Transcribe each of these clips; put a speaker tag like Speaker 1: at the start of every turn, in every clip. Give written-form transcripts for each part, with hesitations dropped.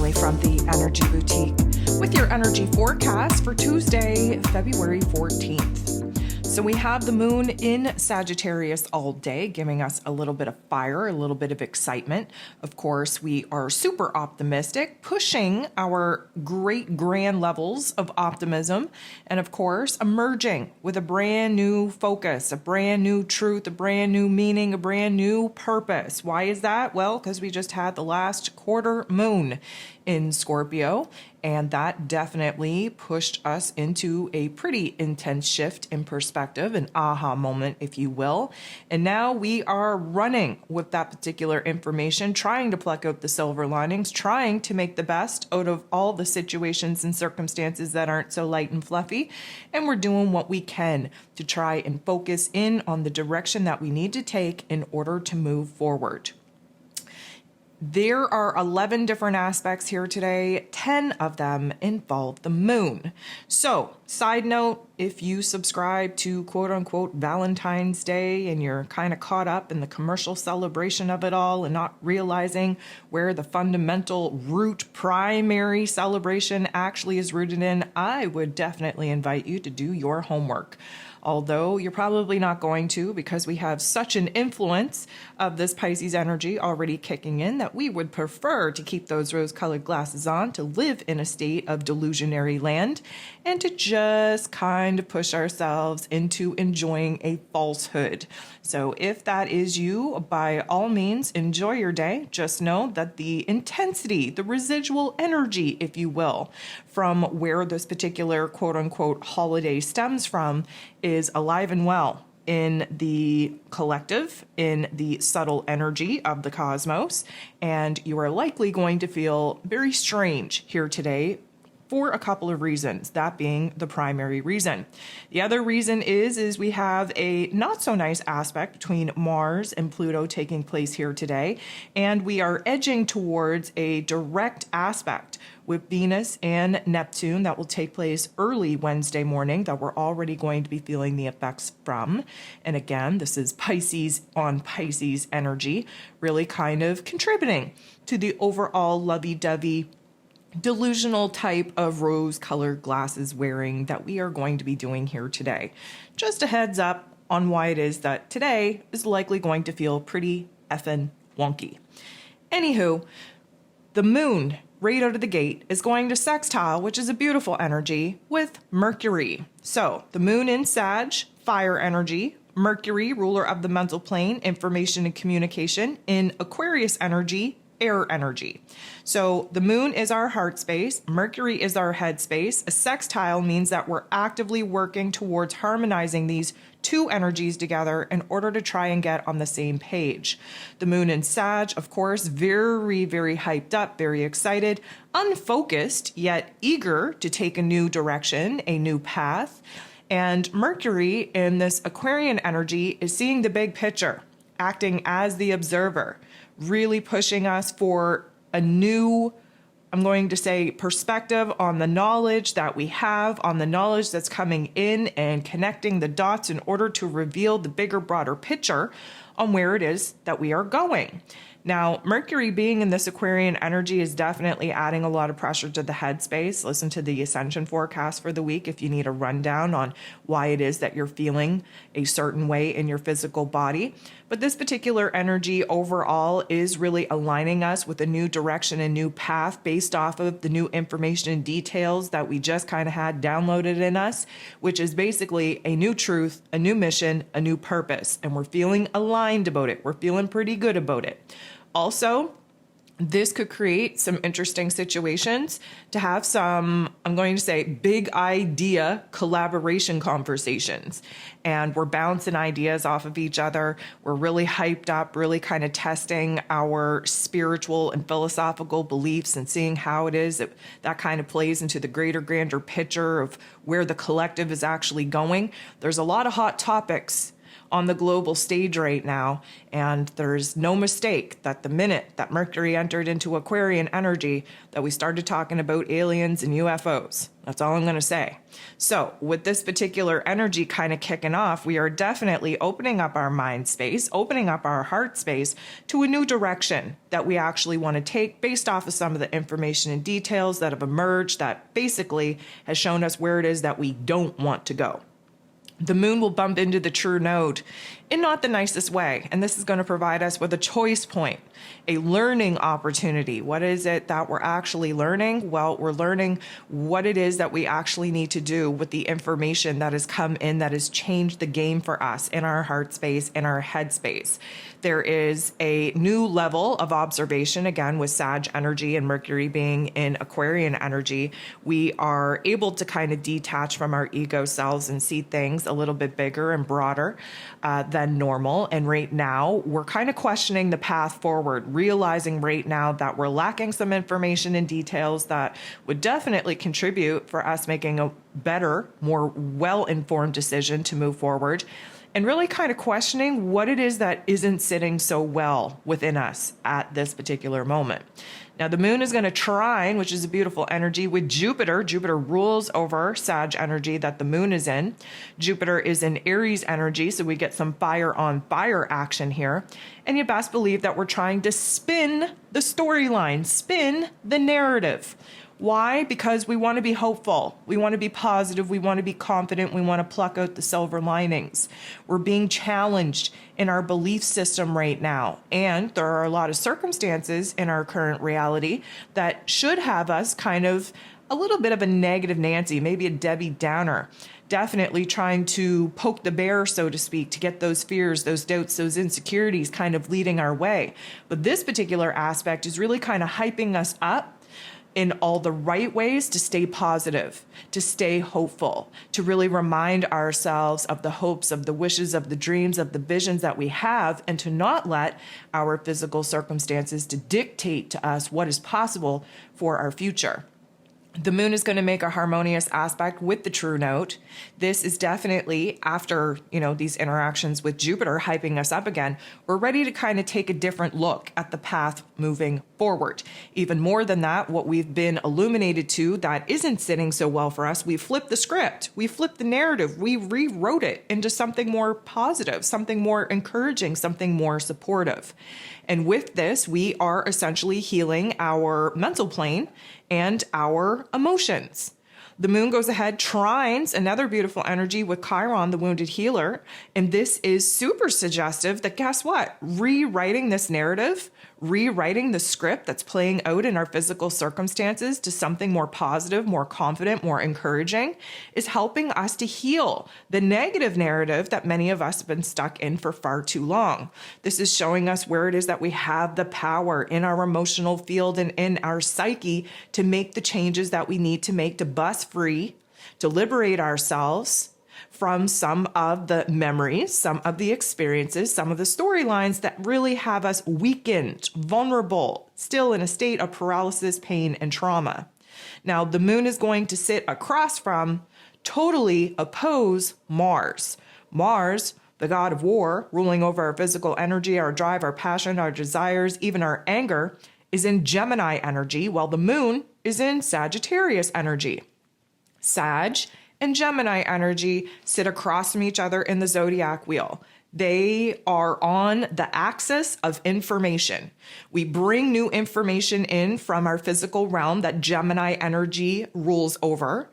Speaker 1: Emily from the Energy Boutique with your energy forecast for Tuesday, February 14th. So we have the moon in Sagittarius all day, giving us a little bit of fire, a little bit of excitement. Of course, we are super optimistic, pushing our great grand levels of optimism, and of course, emerging with a brand new focus, a brand new truth, a brand new meaning, a brand new purpose. Why is that? Well, because we just had the last quarter moon in Scorpio, and that definitely pushed us into a pretty intense shift in perspective, an aha moment, if you will. And now we are running with that particular information, trying to pluck out the silver linings, trying to make the best out of all the situations and circumstances that aren't so light and fluffy. And we're doing what we can to try and focus in on the direction that we need to take in order to move forward. There are 11 different aspects here today. 10 of them involve the moon. So, side note, if you subscribe to quote unquote Valentine's Day and you're kind of caught up in the commercial celebration of it all and not realizing where the fundamental root primary celebration actually is rooted in, I would definitely invite you to do your homework. Although you're probably not going to, because we have such an influence of this Pisces energy already kicking in that we would prefer to keep those rose-colored glasses on, to live in a state of delusionary land, and to just kind of push ourselves into enjoying a falsehood. So if that is you, by all means, enjoy your day. Just know that the intensity, the residual energy, if you will, from where this particular quote-unquote holiday stems from is alive and well in the collective, in the subtle energy of the cosmos, and you are likely going to feel very strange here today for a couple of reasons, that being the primary reason. The other reason is we have a not so nice aspect between Mars and Pluto taking place here today, and we are edging towards a direct aspect with Venus and Neptune that will take place early Wednesday morning that we're already going to be feeling the effects from. And again, this is Pisces on Pisces energy, really kind of contributing to the overall lovey-dovey delusional type of rose-colored glasses wearing that we are going to be doing here today. Just a heads up on why it is that today is likely going to feel pretty effing wonky. Anywho, the moon right out of the gate is going to sextile, which is a beautiful energy, with Mercury. So the moon in Sag, fire energy, Mercury, ruler of the mental plane, information and communication, in Aquarius energy, air energy. So the moon is our heart space, Mercury is our head space. A sextile means that we're actively working towards harmonizing these two energies together in order to try and get on the same page. The moon in Sag, of course, very, very hyped up, very excited, unfocused, yet eager to take a new direction, a new path. And Mercury in this Aquarian energy is seeing the big picture, acting as the observer, really pushing us for a new, I'm going to say, perspective on the knowledge that we have, on the knowledge that's coming in, and connecting the dots in order to reveal the bigger, broader picture on where it is that we are going. Now, Mercury being in this Aquarian energy is definitely adding a lot of pressure to the headspace. Listen to the ascension forecast for the week if you need a rundown on why it is that you're feeling a certain way in your physical body. But this particular energy overall is really aligning us with a new direction, a new path based off of the new information and details that we just kind of had downloaded in us, which is basically a new truth, a new mission, a new purpose. And we're feeling aligned about it. We're feeling pretty good about it. Also, this could create some interesting situations to have some, I'm going to say, big idea collaboration conversations. And we're bouncing ideas off of each other. We're really hyped up, really kind of testing our spiritual and philosophical beliefs and seeing how it is that that kind of plays into the greater, grander picture of where the collective is actually going. There's a lot of hot topics on the global stage right now. And there's no mistake that the minute that Mercury entered into Aquarian energy, that we started talking about aliens and UFOs. That's all I'm going to say. So with this particular energy kind of kicking off, we are definitely opening up our mind space, opening up our heart space to a new direction that we actually want to take based off of some of the information and details that have emerged that basically has shown us where it is that we don't want to go. The moon will bump into the true node in not the nicest way. And this is going to provide us with a choice point, a learning opportunity. What is it that we're actually learning? Well, we're learning what it is that we actually need to do with the information that has come in that has changed the game for us in our heart space, in our head space. There is a new level of observation, again, with Sag energy and Mercury being in Aquarian energy. We are able to kind of detach from our ego selves and see things a little bit bigger and broader than normal. And right now, we're kind of questioning the path forward, realizing right now that we're lacking some information and details that would definitely contribute for us making a better, more well-informed decision to move forward. And really kind of questioning what it is that isn't sitting so well within us at this particular moment. Now, the moon is going to trine, which is a beautiful energy, with Jupiter. Jupiter rules over Sag energy that the moon is in. Jupiter is in Aries energy, so we get some fire on fire action here. And you best believe that we're trying to spin the storyline, spin the narrative. Why? Because we want to be hopeful. We want to be positive. We want to be confident. We want to pluck out the silver linings. We're being challenged in our belief system right now. And there are a lot of circumstances in our current reality that should have us kind of a little bit of a negative Nancy, maybe a Debbie Downer. Definitely trying to poke the bear, so to speak, to get those fears, those doubts, those insecurities kind of leading our way. But this particular aspect is really kind of hyping us up in all the right ways to stay positive, to stay hopeful, to really remind ourselves of the hopes, of the wishes, of the dreams, of the visions that we have, and to not let our physical circumstances to dictate to us what is possible for our future. The moon is going to make a harmonious aspect with the true node. This is definitely after, these interactions with Jupiter hyping us up again, we're ready to kind of take a different look at the path moving forward. Even more than that, what we've been illuminated to that isn't sitting so well for us, we flipped the script, we flipped the narrative, we rewrote it into something more positive, something more encouraging, something more supportive. And with this, we are essentially healing our mental plane and our emotions. The moon goes ahead, trines another beautiful energy with Chiron, the wounded healer. And this is super suggestive that guess what? Rewriting this narrative, rewriting the script that's playing out in our physical circumstances to something more positive, more confident, more encouraging is helping us to heal the negative narrative that many of us have been stuck in for far too long. This is showing us where it is that we have the power in our emotional field and in our psyche to make the changes that we need to make to bust free, to liberate ourselves from some of the memories, some of the experiences, some of the storylines that really have us weakened, vulnerable, still in a state of paralysis, pain, and trauma. Now, the moon is going to sit across from, totally oppose Mars. Mars, the god of war, ruling over our physical energy, our drive, our passion, our desires, even our anger, is in Gemini energy, while the moon is in Sagittarius energy. Sag and Gemini energy sit across from each other in the zodiac wheel. They are on the axis of information. We bring new information in from our physical realm that Gemini energy rules over,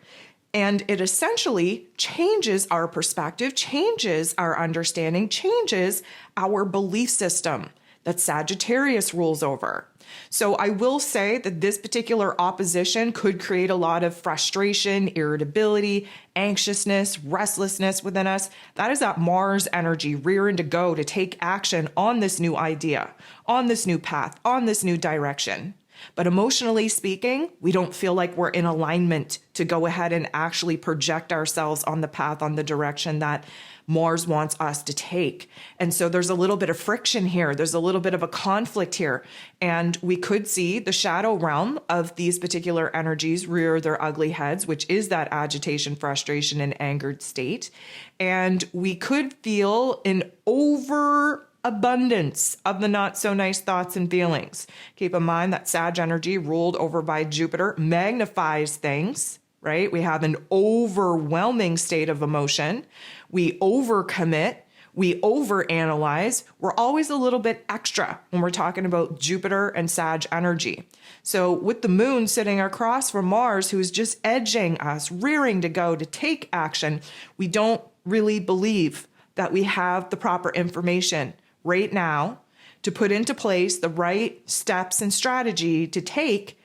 Speaker 1: and it essentially changes our perspective, changes our understanding, changes our belief system that Sagittarius rules over. So I will say that this particular opposition could create a lot of frustration, irritability, anxiousness, restlessness within us. That is that Mars energy rearing to go to take action on this new idea, on this new path, on this new direction. But emotionally speaking, we don't feel like we're in alignment to go ahead and actually project ourselves on the path, on the direction that Mars wants us to take. And so there's a little bit of friction here. There's a little bit of a conflict here. And we could see the shadow realm of these particular energies rear their ugly heads, which is that agitation, frustration, and angered state. And we could feel an overabundance of the not so nice thoughts and feelings. Keep in mind that Sag energy, ruled over by Jupiter, magnifies things, right? We have an overwhelming state of emotion. We overcommit. We overanalyze. We're always a little bit extra when we're talking about Jupiter and Sag energy. So with the moon sitting across from Mars, who's just edging us, rearing to go to take action, we don't really believe that we have the proper information right now to put into place the right steps and strategy to take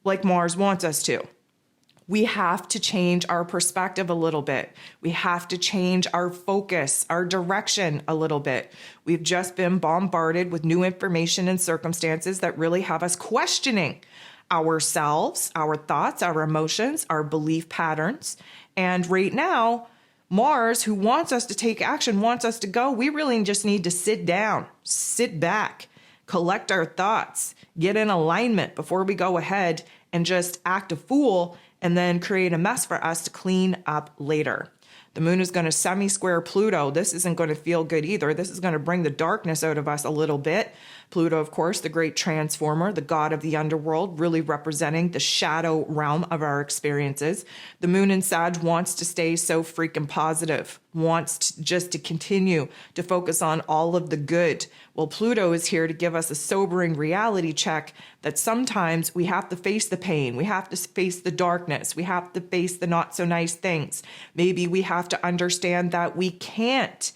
Speaker 1: like Mars wants us to. We have to change our perspective a little bit. We have to change our focus, our direction a little bit. We've just been bombarded with new information and circumstances that really have us questioning ourselves, our thoughts, our emotions, our belief patterns. And right now, Mars, who wants us to take action, wants us to go. We really just need to sit down, sit back, collect our thoughts, get in alignment before we go ahead and just act a fool and then create a mess for us to clean up later. The moon is going to semi-square Pluto. This isn't going to feel good either. This is going to bring the darkness out of us a little bit. Pluto, of course, the great transformer, the god of the underworld, really representing the shadow realm of our experiences. The moon in Sag wants to stay so freaking positive, wants just to continue to focus on all of the good. Well, Pluto is here to give us a sobering reality check that sometimes we have to face the pain. We have to face the darkness. We have to face the not so nice things. Maybe we have to understand that we can't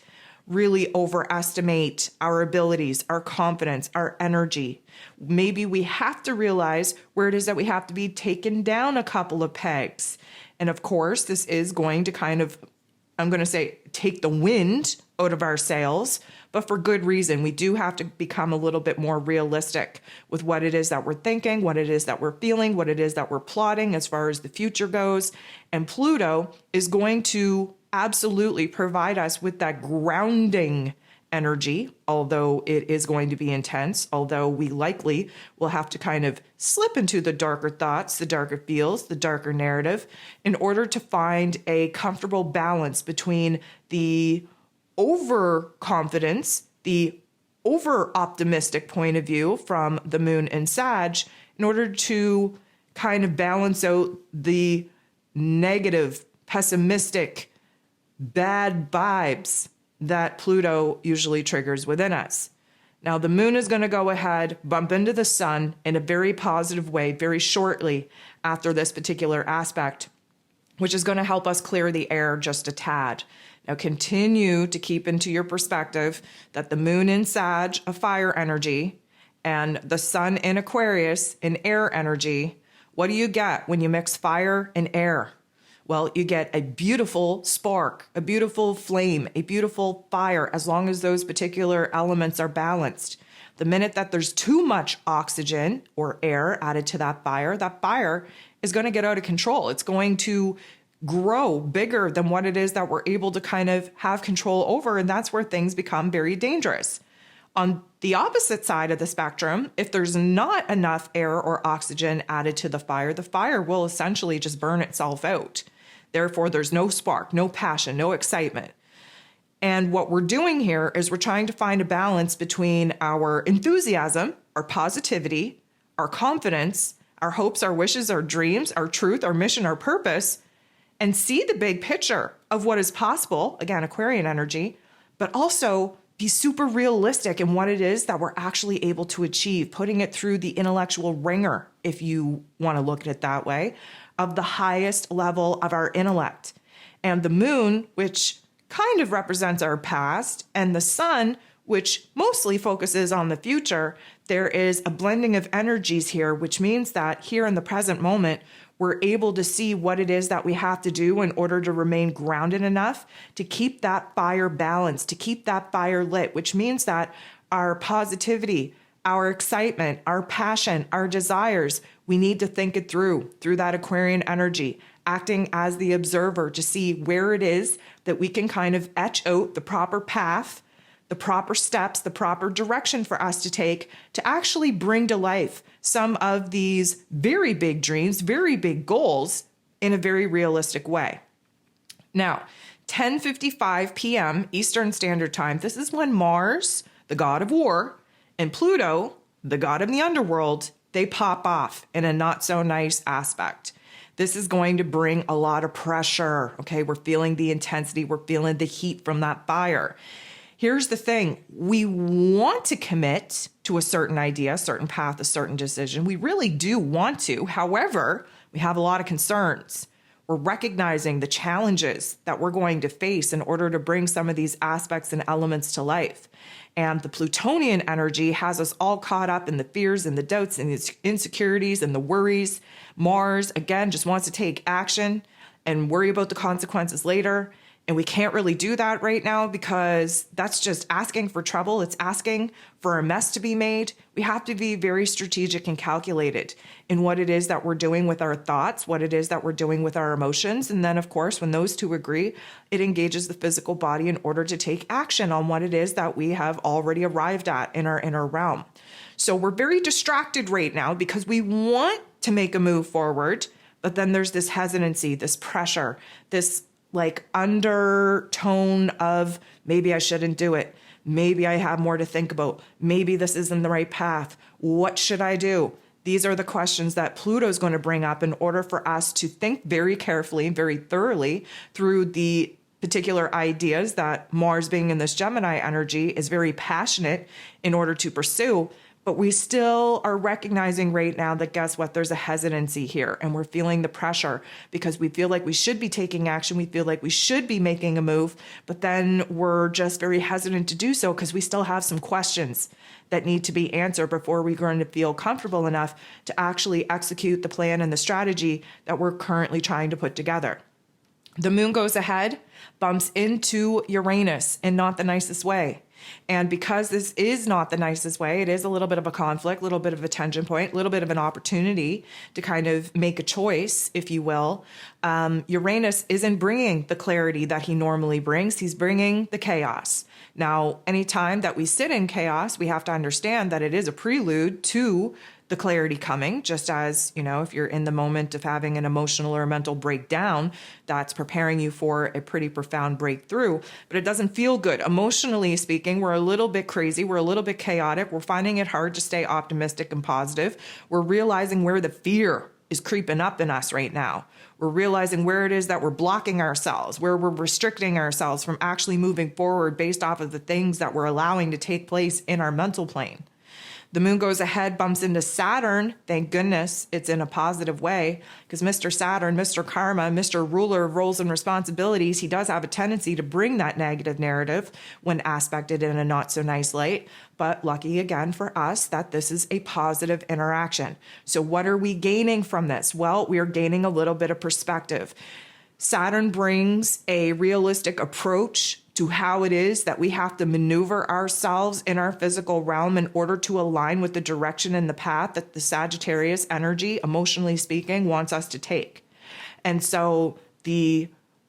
Speaker 1: really overestimate our abilities, our confidence, our energy. Maybe we have to realize where it is that we have to be taken down a couple of pegs. And of course, this is going to kind of, I'm going to say, take the wind out of our sails, but for good reason. We do have to become a little bit more realistic with what it is that we're thinking, what it is that we're feeling, what it is that we're plotting as far as the future goes. And Pluto is going to absolutely provide us with that grounding energy, although it is going to be intense, although we likely will have to kind of slip into the darker thoughts, the darker feels, the darker narrative, in order to find a comfortable balance between the overconfidence, the over-optimistic point of view from the moon and Sag, in order to kind of balance out the negative, pessimistic, bad vibes that Pluto usually triggers within us. Now, the moon is going to go ahead, bump into the sun in a very positive way very shortly after this particular aspect, which is going to help us clear the air just a tad. Now, continue to keep into your perspective that the moon in Sag, a fire energy, and the sun in Aquarius, an air energy. What do you get when you mix fire and air? Well, you get a beautiful spark, a beautiful flame, a beautiful fire, as long as those particular elements are balanced. The minute that there's too much oxygen or air added to that fire is going to get out of control. It's going to grow bigger than what it is that we're able to kind of have control over, and that's where things become very dangerous. On the opposite side of the spectrum, if there's not enough air or oxygen added to the fire will essentially just burn itself out. Therefore, there's no spark, no passion, no excitement. And what we're doing here is we're trying to find a balance between our enthusiasm, our positivity, our confidence, our hopes, our wishes, our dreams, our truth, our mission, our purpose, and see the big picture of what is possible, again, Aquarian energy, but also be super realistic in what it is that we're actually able to achieve, putting it through the intellectual ringer, if you want to look at it that way, of the highest level of our intellect. And the moon, which kind of represents our past, and the sun, which mostly focuses on the future, there is a blending of energies here, which means that here in the present moment, we're able to see what it is that we have to do in order to remain grounded enough to keep that fire balanced, to keep that fire lit, which means that our positivity, our excitement, our passion, our desires. We need to think it through that Aquarian energy, acting as the observer to see where it is that we can kind of etch out the proper path, the proper steps, the proper direction for us to take to actually bring to life some of these very big dreams, very big goals in a very realistic way. Now, 10:55 p.m. Eastern Standard Time, this is when Mars, the god of war, and Pluto, the god of the underworld, they pop off in a not so nice aspect. This is going to bring a lot of pressure, okay? We're feeling the intensity, we're feeling the heat from that fire. Here's the thing. We want to commit to a certain idea, a certain path, a certain decision. We really do want to. However, we have a lot of concerns. We're recognizing the challenges that we're going to face in order to bring some of these aspects and elements to life. And the Plutonian energy has us all caught up in the fears and the doubts and the insecurities and the worries. Mars, again, just wants to take action and worry about the consequences later. And we can't really do that right now because that's just asking for trouble. It's asking for a mess to be made. We have to be very strategic and calculated in what it is that we're doing with our thoughts, what it is that we're doing with our emotions. And then, of course, when those two agree, it engages the physical body in order to take action on what it is that we have already arrived at in our inner realm. So we're very distracted right now because we want to make a move forward, but then there's this hesitancy, this pressure, this like undertone of maybe I shouldn't do it. Maybe I have more to think about. Maybe this isn't the right path. What should I do? These are the questions that Pluto is going to bring up in order for us to think very carefully and very thoroughly through the particular ideas that Mars, being in this Gemini energy, is very passionate in order to pursue. But we still are recognizing right now that, guess what, there's a hesitancy here, and we're feeling the pressure because we feel like we should be taking action. We feel like we should be making a move, but then we're just very hesitant to do so because we still have some questions that need to be answered before we're going to feel comfortable enough to actually execute the plan and the strategy that we're currently trying to put together. The moon goes ahead, bumps into Uranus in not the nicest way. And because this is not the nicest way, it is a little bit of a conflict, a little bit of a tension point, a little bit of an opportunity to kind of make a choice, if you will. Uranus isn't bringing the clarity that he normally brings. He's bringing the chaos. Now, anytime that we sit in chaos, we have to understand that it is a prelude to the clarity coming, just as, you know, if you're in the moment of having an emotional or mental breakdown, that's preparing you for a pretty profound breakthrough, but it doesn't feel good. Emotionally speaking, we're a little bit crazy. We're a little bit chaotic. We're finding it hard to stay optimistic and positive. We're realizing where the fear is creeping up in us right now. We're realizing where it is that we're blocking ourselves, where we're restricting ourselves from actually moving forward based off of the things that we're allowing to take place in our mental plane. The moon goes ahead, bumps into Saturn. Thank goodness it's in a positive way, because Mr. Saturn, Mr. Karma, Mr. Ruler of roles and responsibilities, he does have a tendency to bring that negative narrative when aspected in a not so nice light. But lucky again for us that this is a positive interaction. So what are we gaining from this? Well, we are gaining a little bit of perspective. Saturn brings a realistic approach to how it is that we have to maneuver ourselves in our physical realm in order to align with the direction and the path that the Sagittarius energy, emotionally speaking, wants us to take. And so the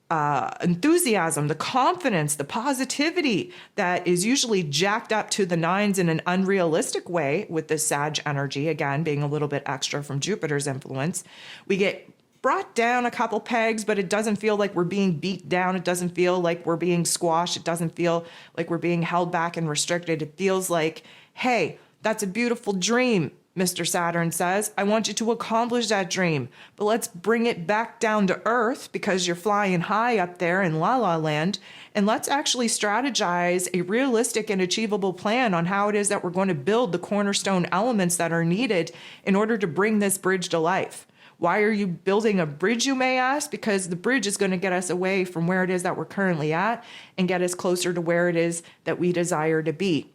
Speaker 1: enthusiasm, the confidence, the positivity that is usually jacked up to the nines in an unrealistic way with this Sag energy, again, being a little bit extra from Jupiter's influence, we get brought down a couple pegs, but it doesn't feel like we're being beat down. It doesn't feel like we're being squashed. It doesn't feel like we're being held back and restricted. It feels like, hey, that's a beautiful dream, Mr. Saturn says. I want you to accomplish that dream, but let's bring it back down to earth because you're flying high up there in La La Land, and let's actually strategize a realistic and achievable plan on how it is that we're going to build the cornerstone elements that are needed in order to bring this bridge to life. Why are you building a bridge, you may ask? Because the bridge is going to get us away from where it is that we're currently at and get us closer to where it is that we desire to be.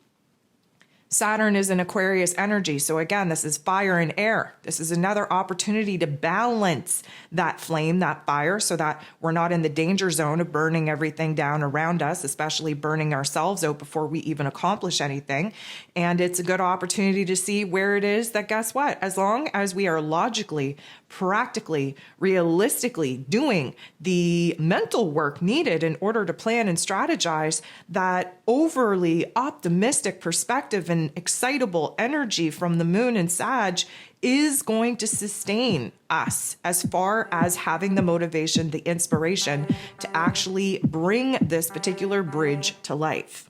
Speaker 1: Saturn is an Aquarius energy. So again, this is fire and air. This is another opportunity to balance that flame, that fire, so that we're not in the danger zone of burning everything down around us, especially burning ourselves out before we even accomplish anything. And it's a good opportunity to see where it is that, guess what? As long as we are logically, practically, realistically doing the mental work needed in order to plan and strategize, that overly optimistic perspective and excitable energy from the moon in Sag is going to sustain us as far as having the motivation, the inspiration to actually bring this particular bridge to life.